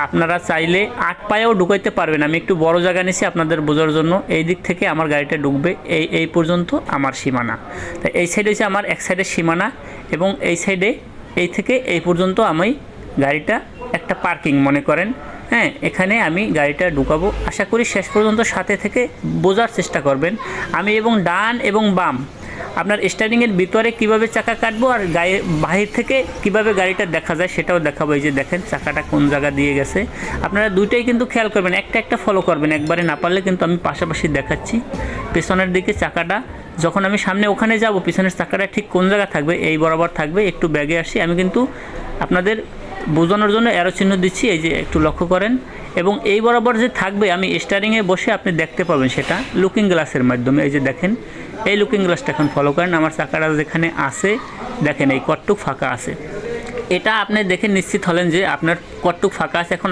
আপনারা চাইলে 8 পায়েও ঢুকাইতে পারবেন। আমি একটু বড় জায়গা নিয়েছি আপনাদের বোঝার জন্য। এই দিক থেকে আমার গাড়িটা ঢুকবে, এই পর্যন্ত আমার সীমানা। তাই এই সাইডে হচ্ছে আমার এক সাইডের সীমানা, এবং এই সাইডে এই থেকে এই পর্যন্ত আমি গাড়িটা একটা পার্কিং মনে করেন। হ্যাঁ, এখানে আমি গাড়িটা ঢুকাবো। আশা করি শেষ পর্যন্ত সাথে থেকে বোঝার চেষ্টা করবেন। আমি এবং ডান এবং বাম আপনার স্টারিংয়ের ভিতরে কিভাবে চাকা কাটবো, আর গায়ে বাহির থেকে কিভাবে গাড়িটা দেখা যায় সেটাও দেখাবো। এই যে দেখেন চাকাটা কোন জায়গা দিয়ে গেছে, আপনারা দুইটাই কিন্তু খেয়াল করবেন, একটা ফলো করবেন। একবারে না পারলে কিন্তু আমি পাশাপাশি দেখাচ্ছি। পেছনের দিকে চাকাটা যখন আমি সামনে ওখানে যাব, পিছনের চাকাটা ঠিক কোন জায়গা থাকবে, এই বরাবর থাকবে। একটু ব্যাগে আসি, আমি কিন্তু আপনাদের বোঝানোর জন্য অ্যারো চিহ্ন দিচ্ছি, এই যে একটু লক্ষ্য করেন। এবং এই বরাবর যে থাকবে, আমি স্টারিংয়ে বসে আপনি দেখতে পাবেন সেটা লুকিং গ্লাসের মাধ্যমে। এই যে দেখেন, এই লুকিং গ্লাসটা এখন ফলো করেন। আমার চাকাটা যেখানে আছে দেখেন এই কটটুক ফাঁকা আছে, এটা আপনি দেখে নিশ্চিত হলেন যে আপনার কটটুক ফাঁকা আছে। এখন